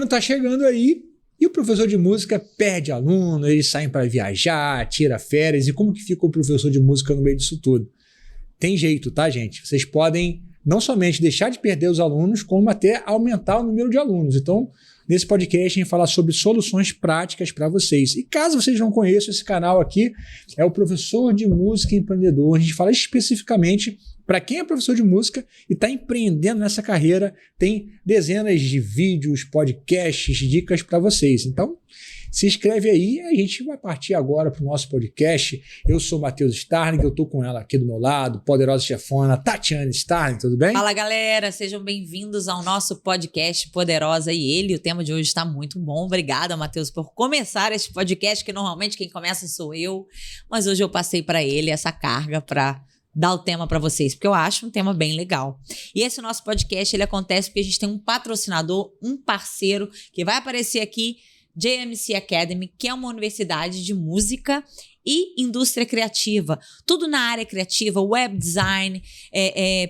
ano tá chegando aí e o professor de música perde aluno, eles saem para viajar, tira férias. E como que fica o professor de música no meio disso tudo? Tem jeito, tá, gente? Vocês podem não somente deixar de perder os alunos, como até aumentar o número de alunos. Então, nesse podcast, a gente vai falar sobre soluções práticas para vocês. E caso vocês não conheçam, esse canal aqui é o Professor de Música Empreendedor. A gente fala especificamente para quem é professor de música e está empreendendo nessa carreira. Tem dezenas de vídeos, podcasts, dicas para vocês. Então, se inscreve aí, a gente vai partir agora para o nosso podcast. Eu sou o Matheus Starling, eu estou com ela aqui do meu lado, poderosa chefona, Tatiane Starling, tudo bem? Fala, galera, sejam bem-vindos ao nosso podcast Poderosa e Ele. O tema de hoje está muito bom. Obrigada, Matheus, por começar este podcast, que normalmente quem começa sou eu, mas hoje eu passei para ele essa carga para dar o tema para vocês, porque eu acho um tema bem legal. E esse nosso podcast, ele acontece porque a gente tem um patrocinador, um parceiro, que vai aparecer aqui, JMC Academy, que é uma universidade de música e indústria criativa. Tudo na área criativa, web design,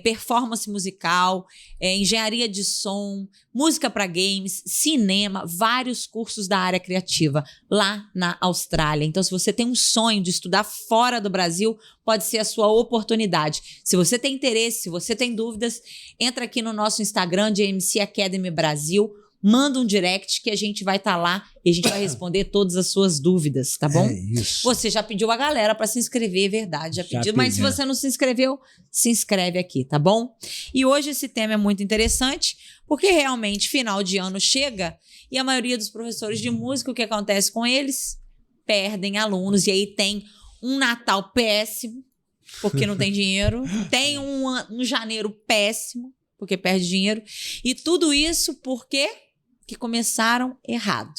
performance musical, engenharia de som, música para games, cinema, vários cursos da área criativa lá na Austrália. Então, se você tem um sonho de estudar fora do Brasil, pode ser a sua oportunidade. Se você tem interesse, se você tem dúvidas, entra aqui no nosso Instagram, JMC Academy Brasil, manda um direct que a gente vai estar lá e a gente vai responder todas as suas dúvidas, tá bom? É isso. Você já pediu a galera para se inscrever, é verdade, já pediu, mas se você não se inscreveu, se inscreve aqui, tá bom? E hoje esse tema é muito interessante, porque realmente final de ano chega e a maioria dos professores de música, o que acontece com eles? Perdem alunos e aí tem um Natal péssimo, porque não tem dinheiro, tem um janeiro péssimo, porque perde dinheiro, e tudo isso porque que começaram errado.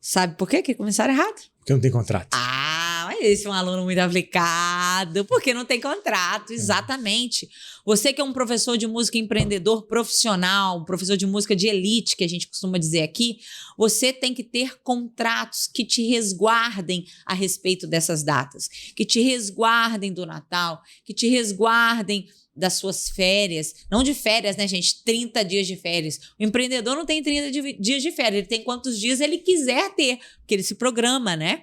Sabe por quê que começaram errado? Porque não tem contrato. Ah, mas esse é um aluno muito aplicado, porque não tem contrato, exatamente. Você que é um professor de música empreendedor profissional, um professor de música de elite, que a gente costuma dizer aqui, você tem que ter contratos que te resguardem a respeito dessas datas, que te resguardem do Natal, que te resguardem das suas férias, não de férias, né, gente? 30 dias de férias. O empreendedor não tem 30 dias de férias, ele tem quantos dias ele quiser ter, porque ele se programa, né?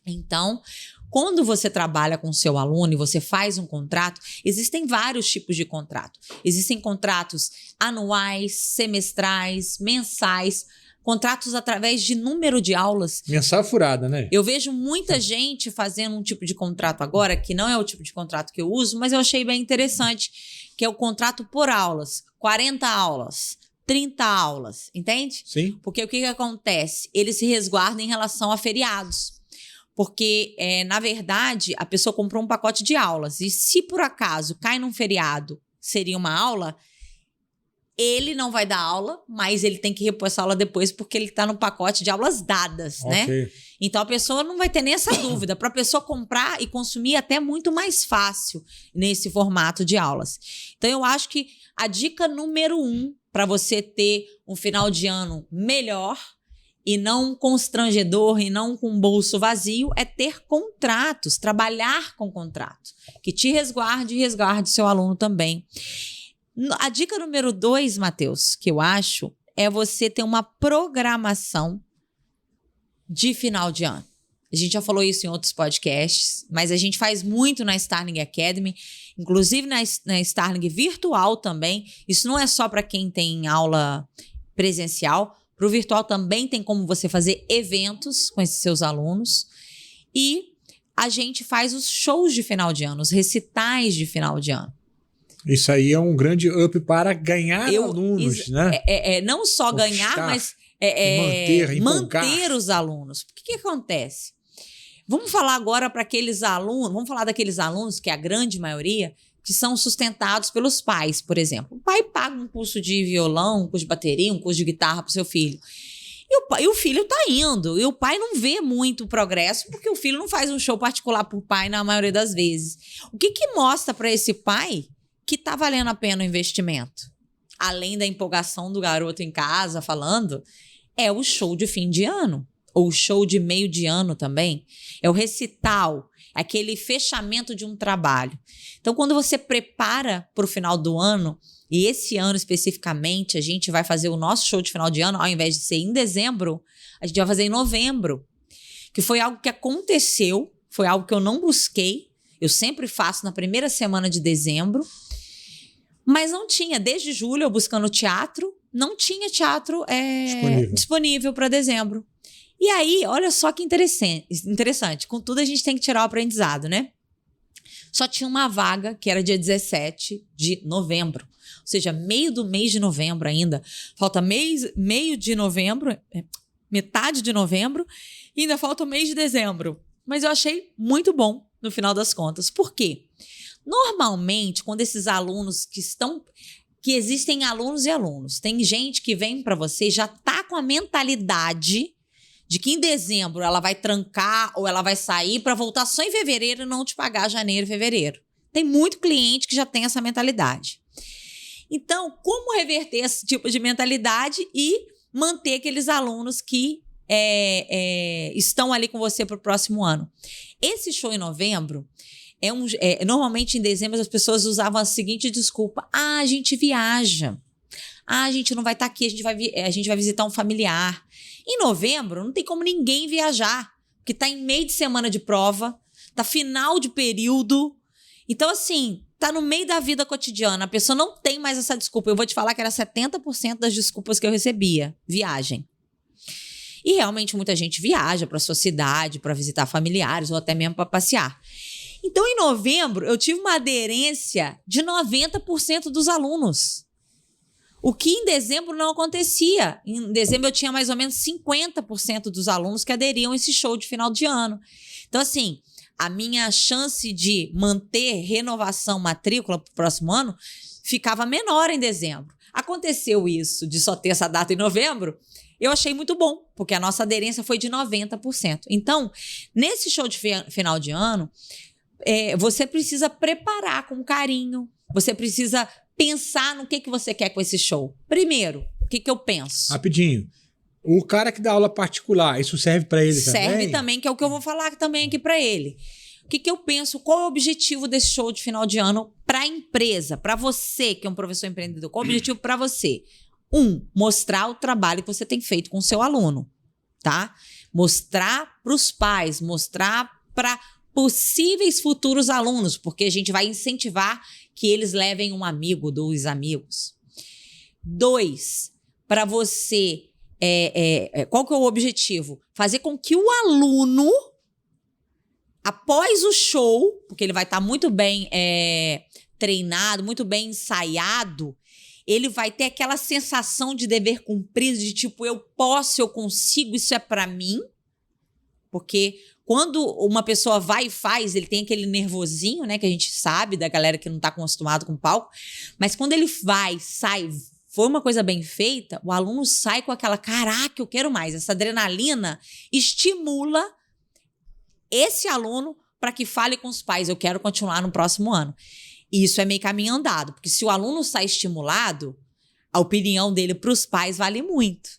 Então, quando você trabalha com o seu aluno e você faz um contrato, existem vários tipos de contrato. Existem contratos anuais, semestrais, mensais, contratos através de número de aulas. Mensal furada, né? Eu vejo muita gente fazendo um tipo de contrato agora, que não é o tipo de contrato que eu uso, mas eu achei bem interessante, que é o contrato por aulas. 40 aulas, 30 aulas, entende? Sim. Porque o que acontece? Ele se resguarda em relação a feriados. Porque, na verdade, a pessoa comprou um pacote de aulas e se por acaso cai num feriado, seria uma aula, ele não vai dar aula, mas ele tem que repor essa aula depois porque ele está no pacote de aulas dadas, né? Então a pessoa não vai ter nem essa dúvida. Para a pessoa comprar e consumir até muito mais fácil nesse formato de aulas. Então eu acho que a dica número 1 para você ter um final de ano melhor e não constrangedor e não com bolso vazio é ter contratos, trabalhar com contrato, que te resguarde e resguarde seu aluno também. A dica número 2, Matheus, que eu acho, é você ter uma programação de final de ano. A gente já falou isso em outros podcasts, mas a gente faz muito na Starling Academy, inclusive na Starling Virtual também. Isso não é só para quem tem aula presencial. Para o virtual também tem como você fazer eventos com esses seus alunos. E a gente faz os shows de final de ano, os recitais de final de ano. Isso aí é um grande up para ganhar alunos, né? Não só ganhar, mas manter os alunos. O que acontece? Vamos falar agora para aqueles alunos, vamos falar daqueles alunos, que é a grande maioria, que são sustentados pelos pais, por exemplo. O pai paga um curso de violão, um curso de bateria, um curso de guitarra para o seu filho. E o filho tá indo. E o pai não vê muito progresso, porque o filho não faz um show particular pro pai na maioria das vezes. O que mostra para esse pai que tá valendo a pena o investimento? Além da empolgação do garoto em casa falando, é o show de fim de ano. ou show de meio de ano também, é o recital, aquele fechamento de um trabalho. Então, quando você prepara para o final do ano, e esse ano especificamente, a gente vai fazer o nosso show de final de ano, ao invés de ser em dezembro, a gente vai fazer em novembro, que foi algo que aconteceu, foi algo que eu não busquei, eu sempre faço na primeira semana de dezembro, mas não tinha, desde julho eu buscando teatro, não tinha teatro disponível para dezembro. E aí, olha só que interessante, com tudo a gente tem que tirar o aprendizado, né? Só tinha uma vaga, que era dia 17 de novembro, ou seja, meio do mês de novembro ainda, falta meio de novembro, metade de novembro, e ainda falta o mês de dezembro. Mas eu achei muito bom no final das contas. Por quê? Normalmente, quando esses alunos que existem alunos e alunos, tem gente que vem para você e já tá com a mentalidade de que em dezembro ela vai trancar ou ela vai sair para voltar só em fevereiro e não te pagar janeiro e fevereiro. Tem muito cliente que já tem essa mentalidade. Então, como reverter esse tipo de mentalidade e manter aqueles alunos que estão ali com você para o próximo ano? Esse show em novembro, normalmente em dezembro as pessoas usavam a seguinte desculpa: a gente viaja, a gente não vai estar aqui, a gente vai visitar um familiar. Em novembro não tem como ninguém viajar, porque está em meio de semana de prova, está final de período, então assim, está no meio da vida cotidiana, a pessoa não tem mais essa desculpa. Eu vou te falar que era 70% das desculpas que eu recebia, viagem. E realmente muita gente viaja para sua cidade, para visitar familiares ou até mesmo para passear. Então, em novembro, eu tive uma aderência de 90% dos alunos. O que em dezembro não acontecia. Em dezembro eu tinha mais ou menos 50% dos alunos que aderiam a esse show de final de ano. Então, assim, a minha chance de manter renovação matrícula para o próximo ano ficava menor em dezembro. Aconteceu isso de só ter essa data em novembro, eu achei muito bom, porque a nossa aderência foi de 90%. Então, nesse show de final de ano, você precisa preparar com carinho, você precisa pensar no que você quer com esse show. Primeiro, o que eu penso? Rapidinho. O cara que dá aula particular, isso serve para ele também? Serve também, que é o que eu vou falar também aqui para ele. O que eu penso? Qual é o objetivo desse show de final de ano para a empresa, para você que é um professor empreendedor? Qual é o objetivo para você? Mostrar o trabalho que você tem feito com o seu aluno, tá? Mostrar para os pais, mostrar para possíveis futuros alunos, porque a gente vai incentivar que eles levem um amigo, 2 amigos. 2, para você, qual que é o objetivo? Fazer com que o aluno, após o show, porque ele vai estar muito bem treinado, muito bem ensaiado, ele vai ter aquela sensação de dever cumprido, de tipo, eu posso, eu consigo, isso é para mim. Porque quando uma pessoa vai e faz, ele tem aquele nervosinho, né, que a gente sabe da galera que não tá acostumado com palco, mas quando ele vai, sai, foi uma coisa bem feita, o aluno sai com aquela, caraca, eu quero mais. Essa adrenalina estimula esse aluno para que fale com os pais, eu quero continuar no próximo ano. E isso é meio caminho andado, porque se o aluno sai estimulado, a opinião dele para os pais vale muito.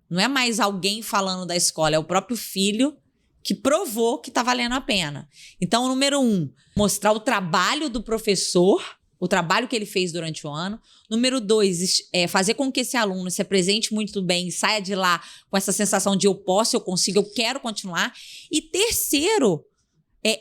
Não é mais alguém falando da escola, é o próprio filho que provou que está valendo a pena. Então, número 1, mostrar o trabalho do professor, o trabalho que ele fez durante o ano. Número 2, fazer com que esse aluno se apresente muito bem e saia de lá com essa sensação de eu posso, eu consigo, eu quero continuar. E terceiro,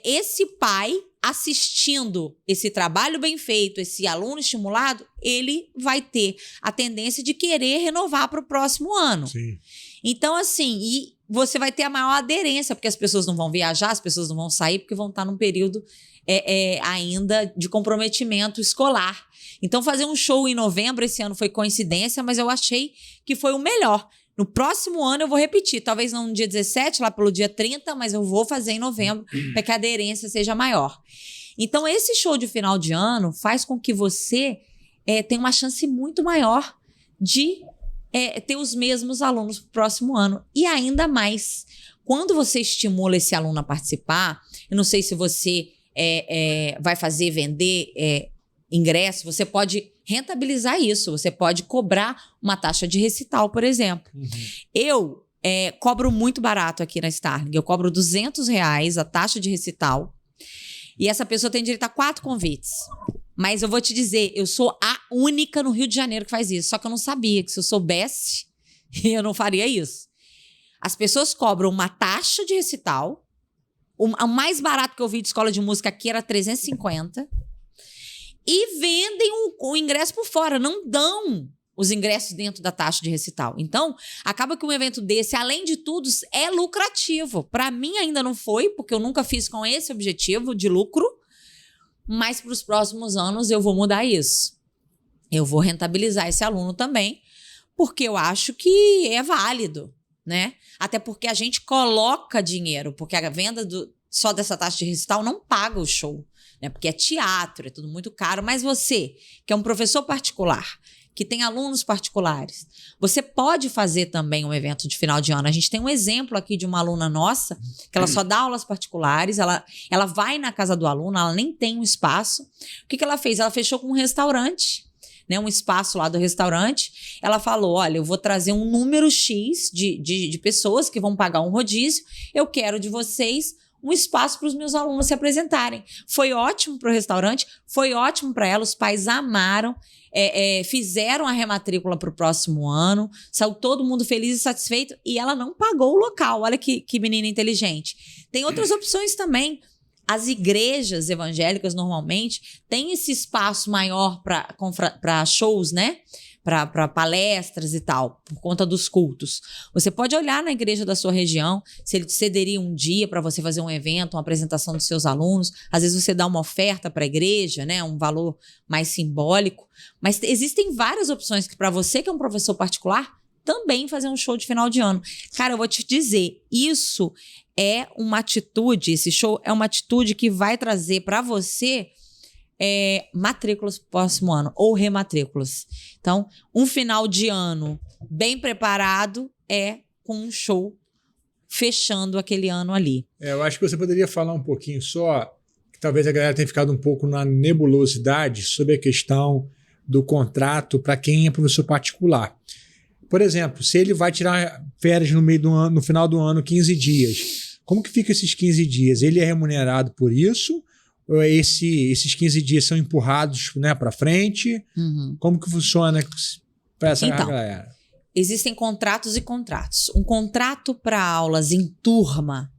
esse pai assistindo esse trabalho bem feito, esse aluno estimulado, ele vai ter a tendência de querer renovar para o próximo ano. Sim. Então, assim, e você vai ter a maior aderência, porque as pessoas não vão viajar, as pessoas não vão sair, porque vão estar num período ainda de comprometimento escolar. Então, fazer um show em novembro esse ano foi coincidência, mas eu achei que foi o melhor. No próximo ano eu vou repetir, talvez não no dia 17, lá pelo dia 30, mas eu vou fazer em novembro para que a aderência seja maior. Então, esse show de final de ano faz com que você tenha uma chance muito maior de ter os mesmos alunos para o próximo ano. E ainda mais, quando você estimula esse aluno a participar, eu não sei se você vai vender ingresso, você pode rentabilizar isso, você pode cobrar uma taxa de recital, por exemplo. Uhum. Eu Cobro muito barato aqui na Starling. Eu cobro R$200 a taxa de recital. E essa pessoa tem direito a 4 convites. Mas eu vou te dizer, eu sou a única no Rio de Janeiro que faz isso. Só que eu não sabia que se eu soubesse, eu não faria isso. As pessoas cobram uma taxa de recital. O mais barato que eu vi de escola de música aqui era R$350. E vendem o ingresso por fora. Não dão os ingressos dentro da taxa de recital. Então, acaba que um evento desse, além de tudo, é lucrativo. Para mim ainda não foi, porque eu nunca fiz com esse objetivo de lucro. Mas para os próximos anos eu vou mudar isso. Eu vou rentabilizar esse aluno também, porque eu acho que é válido, né? Até porque a gente coloca dinheiro, porque a venda só dessa taxa de recital não paga o show, né? Porque é teatro, é tudo muito caro. Mas você, que é um professor particular, que tem alunos particulares, você pode fazer também um evento de final de ano. A gente tem um exemplo aqui de uma aluna nossa, que ela só dá aulas particulares, ela vai na casa do aluno, ela nem tem um espaço. O que ela fez? Ela fechou com um restaurante, né, um espaço lá do restaurante. Ela falou, olha, eu vou trazer um número X de pessoas que vão pagar um rodízio, eu quero de vocês um espaço para os meus alunos se apresentarem. Foi ótimo para o restaurante, foi ótimo para ela, os pais amaram, fizeram a rematrícula para o próximo ano, saiu todo mundo feliz e satisfeito, e ela não pagou o local. Olha que menina inteligente. Tem outras opções também. As igrejas evangélicas, normalmente, têm esse espaço maior para shows, né? Para palestras e tal, por conta dos cultos. Você pode olhar na igreja da sua região, se ele te cederia um dia para você fazer um evento, uma apresentação dos seus alunos. Às vezes você dá uma oferta para a igreja, né, um valor mais simbólico. Mas existem várias opções que, para você que é um professor particular, também fazer um show de final de ano. Cara, eu vou te dizer, isso é uma atitude, esse show é uma atitude que vai trazer para você matrículas pro próximo ano ou rematrículas. Então, um final de ano bem preparado com um show fechando aquele ano ali. Eu acho que você poderia falar um pouquinho só, que talvez a galera tenha ficado um pouco na nebulosidade sobre a questão do contrato para quem é professor particular. Por exemplo, se ele vai tirar férias no meio do ano, no final do ano, 15 dias, como que fica esses 15 dias? Ele é remunerado por isso? Esses 15 dias são empurrados, né, para frente? Uhum. Como que funciona para essa galera? Existem contratos e contratos. Um contrato para aulas em turma,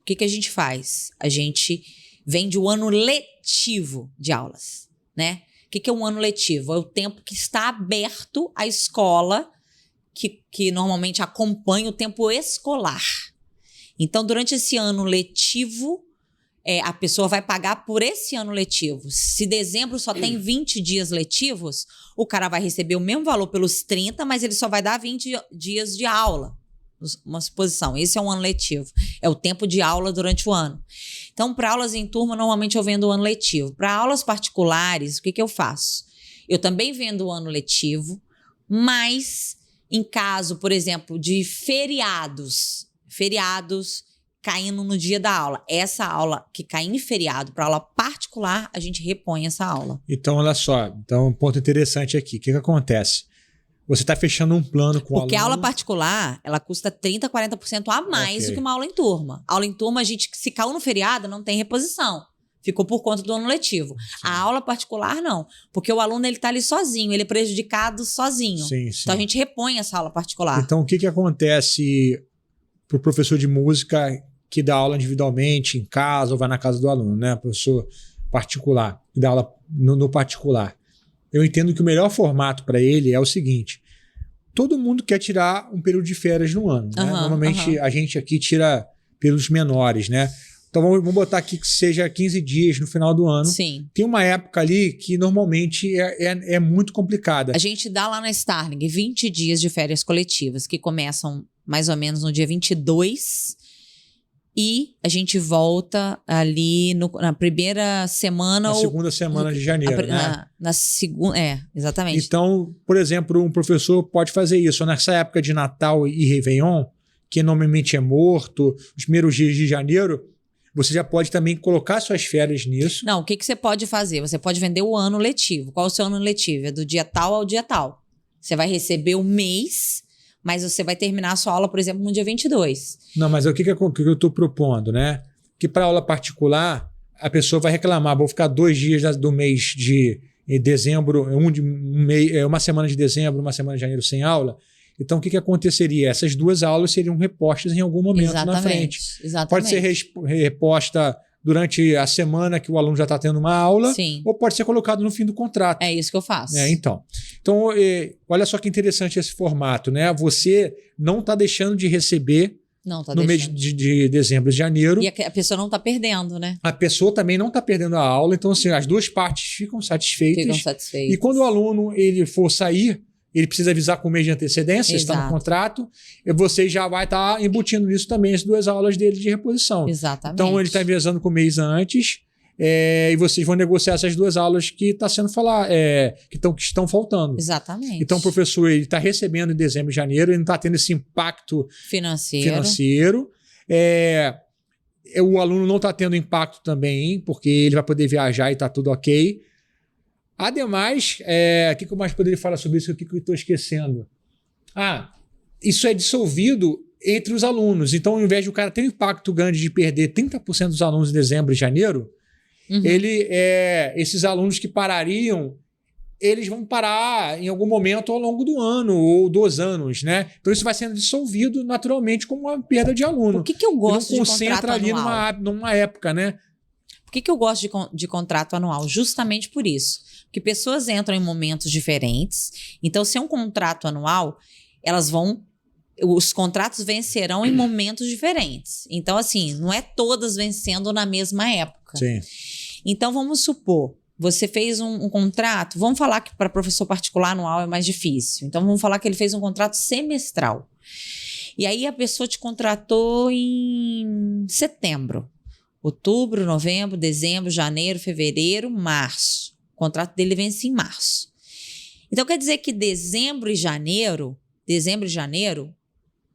o que a gente faz? A gente vende o ano letivo de aulas, né? O que é um ano letivo? É o tempo que está aberto à escola, que normalmente acompanha o tempo escolar. Então, durante esse ano letivo, a pessoa vai pagar por esse ano letivo. Se dezembro só tem 20 dias letivos, o cara vai receber o mesmo valor pelos 30, mas ele só vai dar 20 dias de aula. Uma suposição. Esse é um ano letivo. É o tempo de aula durante o ano. Então, para aulas em turma, normalmente eu vendo o ano letivo. Para aulas particulares, o que eu faço? Eu também vendo o ano letivo, mas em caso, por exemplo, de feriados caindo no dia da aula. Essa aula que cai em feriado para aula particular, a gente repõe essa aula. Então, olha só. Então, um ponto interessante aqui. O que acontece? Você está fechando um plano com o aluno... Porque a aula particular, ela custa 30%, 40% a mais do que uma aula em turma. Aula em turma, se caiu no feriado, não tem reposição. Ficou por conta do ano letivo. Sim. A aula particular, não. Porque o aluno, ele está ali sozinho. Ele é prejudicado sozinho. Sim, sim. Então, a gente repõe essa aula particular. Então, o que acontece para o professor de música que dá aula individualmente, em casa, ou vai na casa do aluno, né? Professor particular, que dá aula no particular. Eu entendo que o melhor formato para ele é o seguinte: todo mundo quer tirar um período de férias no ano, né? Normalmente a gente aqui tira períodos menores, né? Então vamos botar aqui que seja 15 dias no final do ano. Sim. Tem uma época ali que normalmente é muito complicada. A gente dá lá na Starling 20 dias de férias coletivas, que começam mais ou menos no dia 22 e a gente volta ali na primeira semana... Na segunda semana de janeiro, né? Na segunda, exatamente. Então, por exemplo, um professor pode fazer isso nessa época de Natal e Réveillon, que normalmente é morto, os primeiros dias de janeiro, você já pode também colocar suas férias nisso. Não, o que você pode fazer? Você pode vender o ano letivo. Qual é o seu ano letivo? É do dia tal ao dia tal. Você vai receber o mês, Mas você vai terminar a sua aula, por exemplo, no dia 22. Não, mas o que eu estou propondo, né? Que para aula particular, a pessoa vai reclamar, vou ficar 2 dias do mês de dezembro, uma semana de dezembro, uma semana de janeiro sem aula. Então, o que aconteceria? Essas 2 aulas seriam repostas em algum momento na frente. Exatamente. Pode ser reposta durante a semana que o aluno já está tendo uma aula, Sim. ou pode ser colocado no fim do contrato. É isso que eu faço. Então, olha só que interessante esse formato, né? Você não está deixando de receber no mês de dezembro e janeiro. E a pessoa não está perdendo, né? A pessoa também não está perdendo a aula. Então, assim, as 2 partes ficam satisfeitas. E quando o aluno ele for sair, ele precisa avisar com um mês de antecedência, está no contrato, e você já vai estar embutindo nisso também as 2 aulas dele de reposição. Exatamente. Então, ele está avisando com um mês antes, e vocês vão negociar essas 2 aulas que está sendo que estão faltando. Exatamente. Então, o professor está recebendo em dezembro e janeiro, ele não está tendo esse impacto financeiro. O aluno não está tendo impacto também, porque ele vai poder viajar e está tudo ok. Ademais, o que eu mais poderia falar sobre isso? O que eu estou esquecendo? Isso é dissolvido entre os alunos. Então, ao invés de o cara ter um impacto grande de perder 30% dos alunos em dezembro e janeiro, esses alunos que parariam, eles vão parar em algum momento ao longo do ano ou 2 anos, né? Então, isso vai sendo dissolvido naturalmente como uma perda de aluno. Por que eu gosto de contrato anual? Não concentra ali numa época, né? Por que eu gosto de contrato anual? Justamente por isso. Porque pessoas entram em momentos diferentes. Então, se é um contrato anual, os contratos vencerão em momentos diferentes. Então, assim, não é todas vencendo na mesma época. Sim. Então, vamos supor, você fez um contrato, vamos falar que para professor particular anual é mais difícil. Então, vamos falar que ele fez um contrato semestral. E aí, a pessoa te contratou em setembro. Outubro, novembro, dezembro, janeiro, fevereiro, março. O contrato dele vence em março. Então, quer dizer que dezembro e janeiro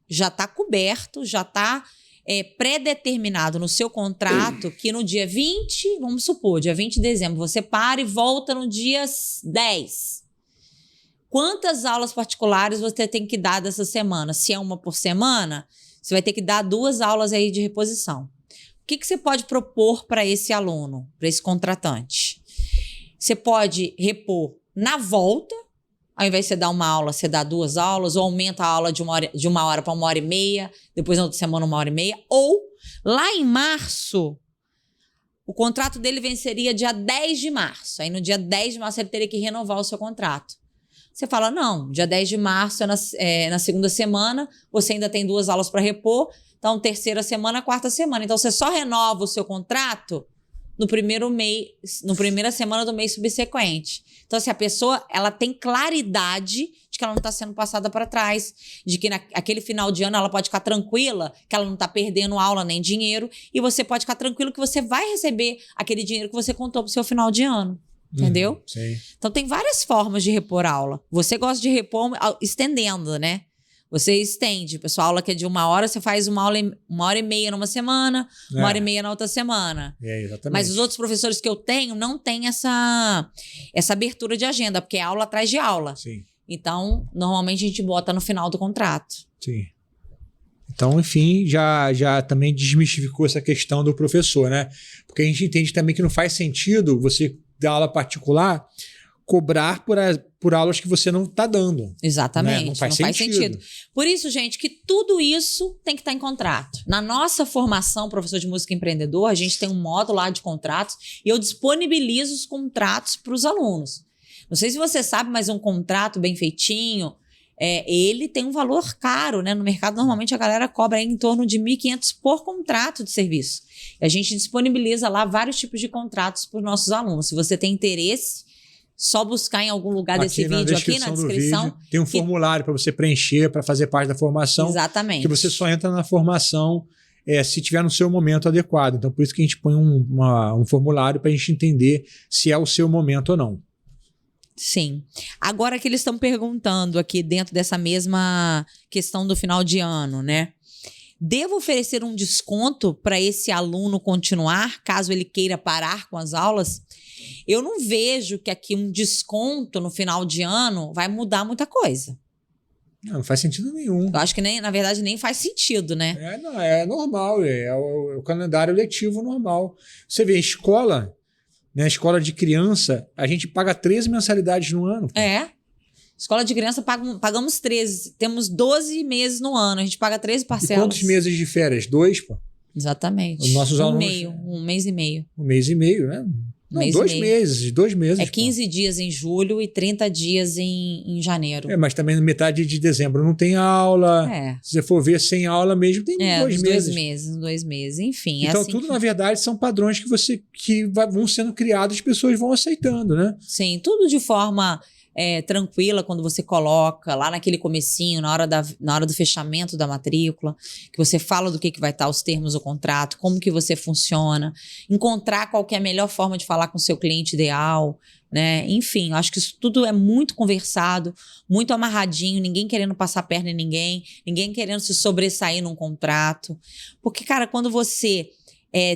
já está coberto, já está pré-determinado no seu contrato que no dia 20, vamos supor, dia 20 de dezembro, você para e volta no dia 10. Quantas aulas particulares você tem que dar dessa semana? Se é uma por semana, você vai ter que dar 2 aulas aí de reposição. O que você pode propor para esse aluno, para esse contratante? Você pode repor na volta, ao invés de você dar uma aula, você dá 2 aulas, ou aumenta a aula de uma hora para 1h30, depois na outra semana 1h30, ou lá em março, o contrato dele venceria dia 10 de março. Aí no dia 10 de março ele teria que renovar o seu contrato. Você fala, não, dia 10 de março é na segunda semana, você ainda tem 2 aulas para repor, então terceira semana, quarta semana. Então você só renova o seu contrato no primeira semana do mês subsequente. Então, se a pessoa ela tem claridade de que ela não está sendo passada para trás, de que naquele final de ano ela pode ficar tranquila, que ela não está perdendo aula nem dinheiro, e você pode ficar tranquilo que você vai receber aquele dinheiro que você contou para o seu final de ano. Entendeu? Sim. Então, tem várias formas de repor aula. Você gosta de repor estendendo, né? Você estende. Pessoal, aula que é de 1 hora, você faz 1h30 numa semana, 1h30 na outra semana. Exatamente. Mas os outros professores que eu tenho não têm essa abertura de agenda, porque é aula atrás de aula. Sim. Então, normalmente a gente bota no final do contrato. Sim. Então, enfim, já também desmistificou essa questão do professor, né? Porque a gente entende também que não faz sentido você dar aula particular cobrar por aulas que você não está dando. Exatamente. Né? Não faz sentido. Por isso, gente, que tudo isso tem que estar em contrato. Na nossa formação, professor de música empreendedor, a gente tem um módulo lá de contratos e eu disponibilizo os contratos para os alunos. Não sei se você sabe, mas um contrato bem feitinho, ele tem um valor caro, né? No mercado, normalmente, a galera cobra aí em torno de R$ 1.500 por contrato de serviço. E a gente disponibiliza lá vários tipos de contratos para os nossos alunos. Se você tem interesse, só buscar em algum lugar desse vídeo aqui na descrição. Vídeo, tem um formulário para você preencher, para fazer parte da formação. Exatamente. Que você só entra na formação se tiver no seu momento adequado. Então, por isso que a gente põe um formulário para a gente entender se é o seu momento ou não. Sim. Agora que eles estão perguntando aqui dentro dessa mesma questão do final de ano, né? Devo oferecer um desconto para esse aluno continuar, caso ele queira parar com as aulas? Eu não vejo que aqui um desconto no final de ano vai mudar muita coisa. Não faz sentido nenhum. Eu acho que, na verdade, nem faz sentido, né? É normal, é o calendário letivo normal. Você vê, escola, né? Escola de criança, a gente paga 13 mensalidades no ano. Pô. Escola de criança pagamos 13. Temos 12 meses no ano. A gente paga 13 parcelas. E quantos meses de férias? 2, pô? Exatamente. Os nossos alunos... Um mês e meio. Um mês e meio, né? Não, 2 meses. 2 meses. É 15 dias em julho e 30 dias em janeiro. Mas também na metade de dezembro não tem aula. Se você for ver sem aula mesmo, tem 2 meses. 2 meses. Enfim. Então, assim tudo, na verdade, são padrões que vão sendo criados e as pessoas vão aceitando, né? Sim, tudo de forma tranquila quando você coloca lá naquele comecinho, na hora do fechamento da matrícula, que você fala do que vai estar os termos do contrato, como que você funciona, encontrar qual que é a melhor forma de falar com o seu cliente ideal, né? Enfim, eu acho que isso tudo é muito conversado, muito amarradinho, ninguém querendo passar a perna em ninguém querendo se sobressair num contrato. Porque, cara, quando você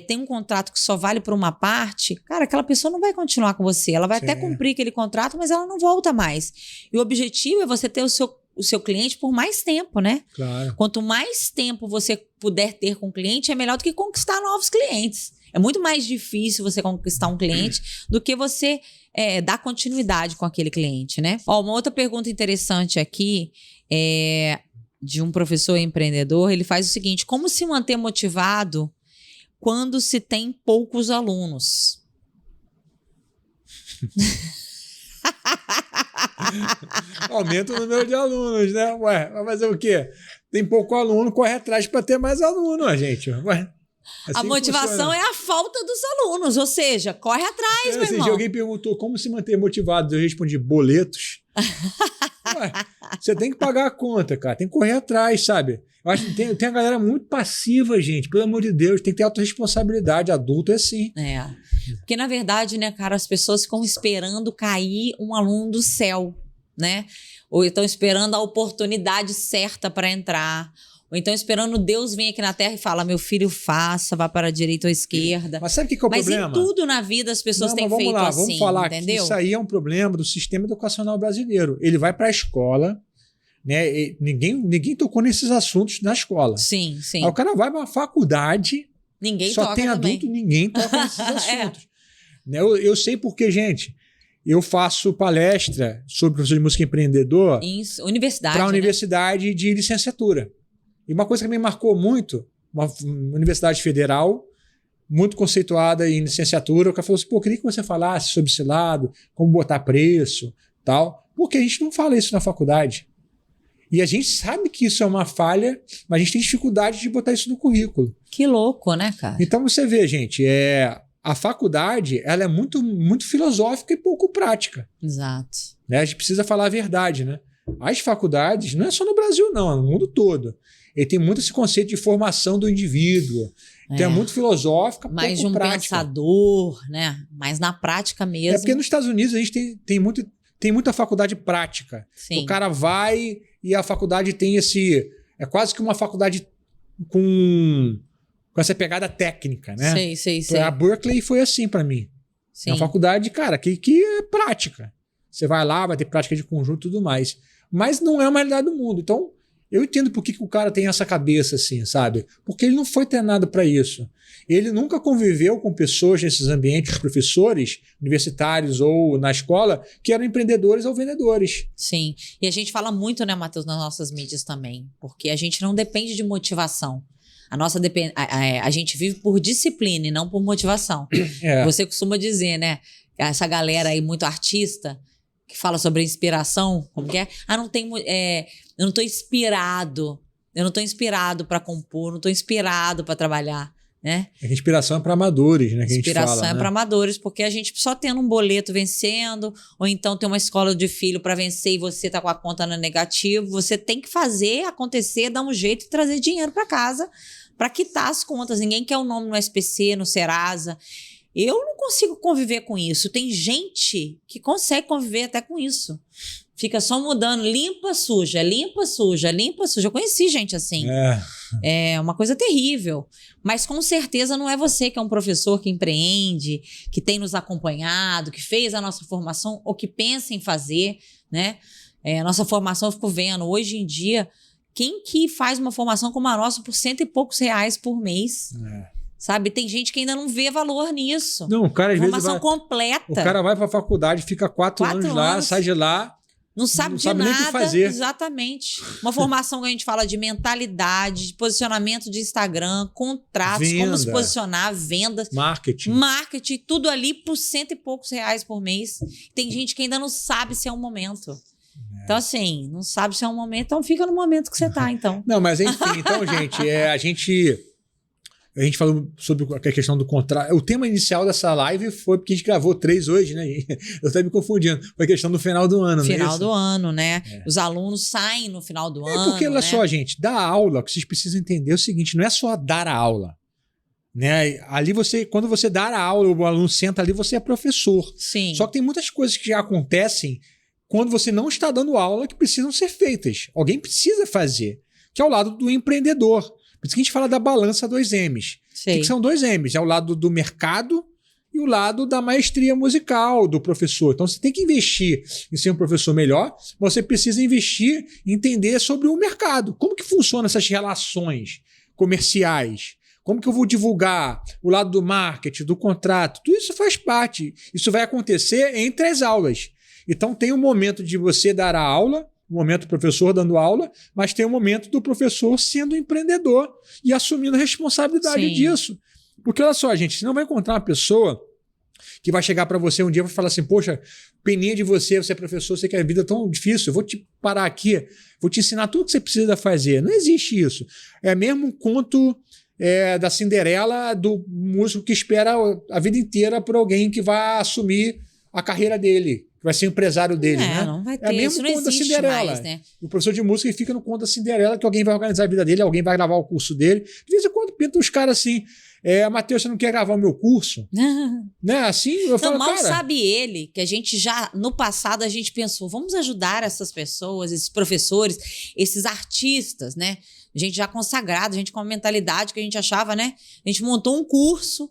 tem um contrato que só vale para uma parte, cara, aquela pessoa não vai continuar com você. Ela vai até cumprir aquele contrato, mas ela não volta mais. E o objetivo é você ter o seu cliente por mais tempo, né? Claro. Quanto mais tempo você puder ter com o cliente, é melhor do que conquistar novos clientes. É muito mais difícil você conquistar um cliente do que você dar continuidade com aquele cliente, né? Uma outra pergunta interessante aqui de um professor empreendedor, ele faz o seguinte: como se manter motivado quando se tem poucos alunos? Aumenta o número de alunos, né? Ué, vai fazer o quê? Tem pouco aluno, corre atrás para ter mais aluno, gente. Ué, assim a motivação é a falta dos alunos, ou seja, corre atrás, meu irmão. Alguém perguntou como se manter motivado. Eu respondi: boletos. Ué, você tem que pagar a conta, cara. Tem que correr atrás, sabe? Eu acho que tem a galera muito passiva, gente. Pelo amor de Deus, tem que ter autorresponsabilidade. Adulto é assim. Porque, na verdade, né, cara, as pessoas ficam esperando cair um aluno do céu, né? Ou estão esperando a oportunidade certa para entrar. Ou então esperando Deus vir aqui na Terra e falar: meu filho, faça, vá para a direita ou a esquerda. Mas sabe o que é o problema? Mas em tudo na vida as pessoas têm feito assim, vamos falar entendeu? Que isso aí é um problema do sistema educacional brasileiro. Ele vai para a escola, né? E ninguém tocou nesses assuntos na escola. Sim. Aí o cara vai para uma faculdade, ninguém só toca tem também. adulto, ninguém toca nesses assuntos. Né? Eu sei porque, gente, eu faço palestra sobre professor de música empreendedor para a universidade de licenciatura. E uma coisa que me marcou muito, uma universidade federal, muito conceituada em licenciatura, o cara falou assim: pô, queria que você falasse sobre esse lado, como botar preço, tal, porque a gente não fala isso na faculdade. E a gente sabe que isso é uma falha, mas a gente tem dificuldade de botar isso no currículo. Que louco, né, cara? Então você vê, gente, a faculdade ela é muito, muito filosófica e pouco prática. Exato. Né? A gente precisa falar a verdade, né? As faculdades, não é só no Brasil, não, é no mundo todo. Ele tem muito esse conceito de formação do indivíduo. Então é muito filosófica, mais pouco de um prática. Pensador, né? Mas na prática mesmo. É porque nos Estados Unidos a gente tem muita faculdade prática. Sim. O cara vai e a faculdade tem esse... É quase que uma faculdade com essa pegada técnica, né? Sei. A Berkeley foi assim para mim. Sim. É uma faculdade, cara, que é prática. Você vai lá, vai ter prática de conjunto e tudo mais. Mas não é uma realidade do mundo. Então, eu entendo por que o cara tem essa cabeça assim, sabe? Porque ele não foi treinado para isso. Ele nunca conviveu com pessoas nesses ambientes, professores universitários ou na escola, que eram empreendedores ou vendedores. Sim. E a gente fala muito, né, Matheus, nas nossas mídias também. Porque a gente não depende de motivação. A gente vive por disciplina e não por motivação. Você costuma dizer, né? Essa galera aí muito artista que fala sobre inspiração, como que é? Eu não tô inspirado. Eu não tô inspirado para compor, não tô inspirado para trabalhar, né? A inspiração é para amadores, né? Que Inspiração a gente fala, é para amadores, porque a gente só tendo um boleto vencendo, ou então tem uma escola de filho para vencer e você tá com a conta no negativo, você tem que fazer acontecer, dar um jeito e trazer dinheiro para casa para quitar as contas. Ninguém quer o nome no SPC, no Serasa. Eu não consigo conviver com isso. Tem gente que consegue conviver até com isso. Fica só mudando, limpa, suja, limpa, suja, limpa, suja. Eu conheci gente assim. É uma coisa terrível. Mas com certeza não é você que é um professor que empreende, que tem nos acompanhado, que fez a nossa formação ou que pensa em fazer, né? A nossa formação, eu fico vendo, hoje em dia, quem que faz uma formação como a nossa por R$100 e poucos por mês? Sabe? Tem gente que ainda não vê valor nisso. Não, o cara às vezes formação completa. O cara vai pra faculdade, fica 4 anos lá, sai de lá. Não sabe de nem o nada. que fazer. Exatamente. Uma formação que a gente fala de mentalidade, de posicionamento de Instagram, contratos, como se posicionar, vendas. Marketing, tudo ali por R$100 e poucos por mês. Tem gente que ainda não sabe se é um momento. Então, assim, não sabe se é um momento, então fica no momento que você tá, então. Não, mas enfim, então, gente, a gente falou sobre a questão do contrato. O tema inicial dessa live foi porque a gente gravou 3 hoje, né? Eu tô me confundindo. Foi a questão do final do ano, né? Final do ano, né? Os alunos saem no final do ano. Porque, olha só, gente, dar aula, o que vocês precisam entender é o seguinte: não é só dar a aula. Né? Ali quando você dá a aula, o aluno senta ali, você é professor. Sim. Só que tem muitas coisas que já acontecem quando você não está dando aula que precisam ser feitas. Alguém precisa fazer, que é o lado do empreendedor. Por isso que a gente fala da balança 2Ms. Que são 2Ms. É o lado do mercado e o lado da maestria musical do professor. Então você tem que investir em ser um professor melhor, mas você precisa investir em entender sobre o mercado. Como que funcionam essas relações comerciais? Como que eu vou divulgar o lado do marketing, do contrato? Tudo isso faz parte. Isso vai acontecer entre as aulas. Então tem um momento de você dar a aula, o momento do professor dando aula, mas tem o momento do professor sendo empreendedor e assumindo a responsabilidade disso. Porque olha só, gente, você não vai encontrar uma pessoa que vai chegar para você um dia e vai falar assim: poxa, peninha de você é professor, você quer a vida tão difícil, eu vou te parar aqui, vou te ensinar tudo que você precisa fazer. Não existe isso. É mesmo um conto da Cinderela, do músico que espera a vida inteira por alguém que vai assumir a carreira dele, que vai ser empresário dele, né? Não vai ter, é mesmo isso não conto da existe Cinderela. mais, né? O professor de música fica no conto da Cinderela, que alguém vai organizar a vida dele, alguém vai gravar o curso dele. De vez em quando pintam os caras assim: Matheus, você não quer gravar o meu curso? Né? Assim, eu falo, mal cara... sabe ele que a gente já, no passado, a gente pensou, vamos ajudar essas pessoas, esses professores, esses artistas, né? Gente já consagrada, gente com uma mentalidade que a gente achava, né? A gente montou um curso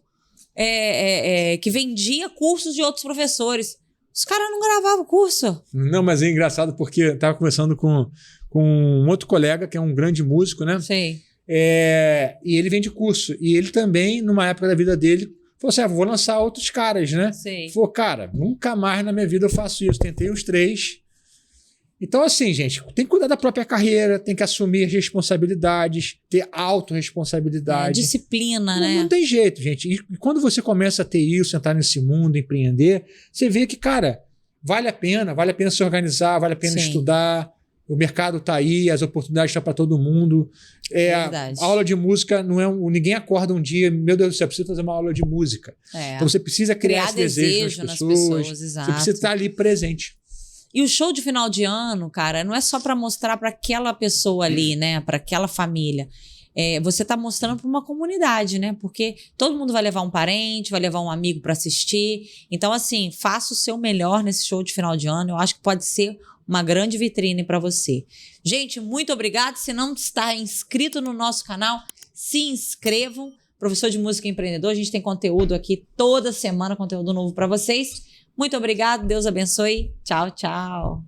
que vendia cursos de outros professores. Os caras não gravavam o curso. Não, mas é engraçado porque eu estava conversando com um outro colega, que é um grande músico, né? Sim. E ele vende curso. E ele também, numa época da vida dele, falou assim: vou lançar outros caras, né? Sim. Falou, cara, nunca mais na minha vida eu faço isso. Tentei os 3. Então, assim, gente, tem que cuidar da própria carreira, tem que assumir responsabilidades, ter autorresponsabilidade. Disciplina, né? Não tem jeito, gente. E quando você começa a ter isso, entrar nesse mundo, empreender, você vê que, cara, vale a pena se organizar, vale a pena estudar. O mercado está aí, as oportunidades estão para todo mundo. A aula de música não é ninguém acorda um dia, meu Deus do céu, preciso fazer uma aula de música. Então você precisa criar esse desejo nas pessoas. Você precisa estar ali presente. E o show de final de ano, cara, não é só para mostrar para aquela pessoa ali, né? Para aquela família. Você tá mostrando para uma comunidade, né? Porque todo mundo vai levar um parente, vai levar um amigo para assistir. Então, assim, faça o seu melhor nesse show de final de ano. Eu acho que pode ser uma grande vitrine para você. Gente, muito obrigado. Se não está inscrito no nosso canal, se inscrevam. Professor de Música Empreendedor, a gente tem conteúdo aqui toda semana, conteúdo novo para vocês. Muito obrigado, Deus abençoe. Tchau, tchau.